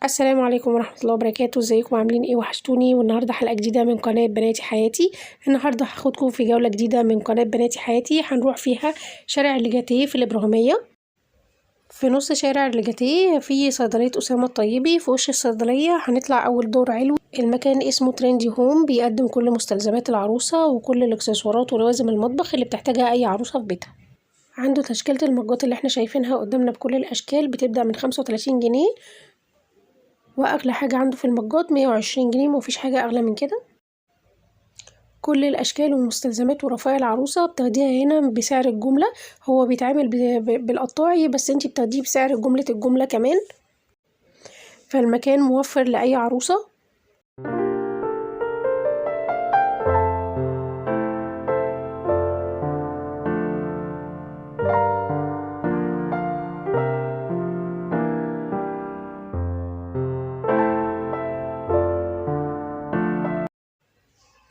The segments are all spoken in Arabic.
السلام عليكم ورحمة الله وبركاته. ازيكم عاملين ايه؟ وحشتوني. والنهارده حلقة جديدة من قناة بناتي حياتي. النهارده هاخدكم في جولة جديدة من قناة بناتي حياتي. هنروح فيها شارع الليجاتيه في الإبراهيمية. في نص شارع الليجاتيه في صيدلية أسامة الطيبي. في وش الصيدلية هنطلع أول دور علوي. المكان اسمه تريندي هوم، بيقدم كل مستلزمات العروسة وكل الإكسسوارات ولوازم المطبخ اللي بتحتاجها أي عروسة في بيتها. عنده تشكيلة المجات اللي احنا شايفينها قدامنا بكل الأشكال، بتبدأ من 35 جنيه، واغلى حاجة عنده في المجات 120 جنيه، مفيش حاجة اغلى من كده. كل الاشكال والمستلزمات ورفايع العروسة بتاخديها هنا بسعر الجملة. هو بيتعامل بالقطاعي، بس انتي بتاخديه بسعر الجملة كمان. فالمكان موفر لأي عروسة.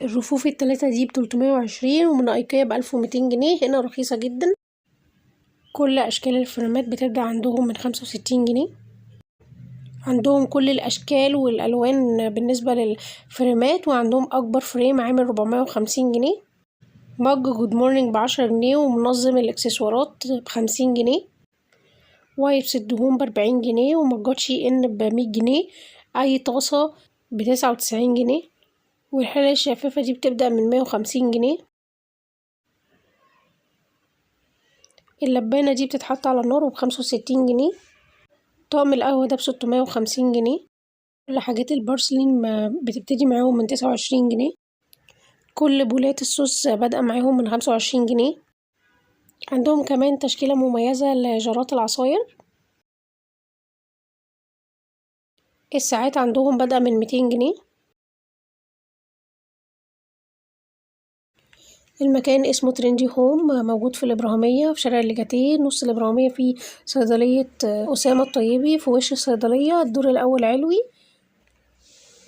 الرفوف ال3 دي ب320، ومن ايكيا ب1200 جنيه. هنا رخيصة جدا. كل اشكال الفريمات بتبدأ عندهم من 65 جنيه. عندهم كل الاشكال والالوان بالنسبة للفريمات، وعندهم اكبر فريم عامل 450 جنيه. مج جود مورنينج ب10 جنيه، ومنظم الاكسسوارات ب50 جنيه. وايبس الدهون ب40 جنيه، ومجات شي ان ب100 جنيه. اي طاسة ب99 جنيه. والحلة الشفافة دي بتبدأ من 150 جنيه. اللبانة دي بتتحط على النار وب65 جنيه. طقم القهوة ده ب650 جنيه. كل حاجات البارسلين بتبتدي معاهم من 29 جنيه. كل بولات الصوص بادئة معاهم من 25 جنيه. عندهم كمان تشكيلة مميزة لجارات العصاير. الساعات عندهم بادئة من 200 جنيه. المكان اسمه تريندي هوم، موجود في الإبراهيمية في شارع الليجاتيه. نص الإبراهيمية في صيدلية أسامة الطيبي. في وش الصيدلية الدور الأول علوي.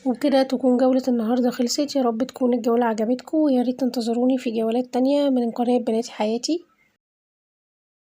وبكده تكون جولة النهاردة خلصت. يا رب تكون الجولة عجبتكم، وياريت تنتظروني في جولات تانية من قناة بناتي حياتي.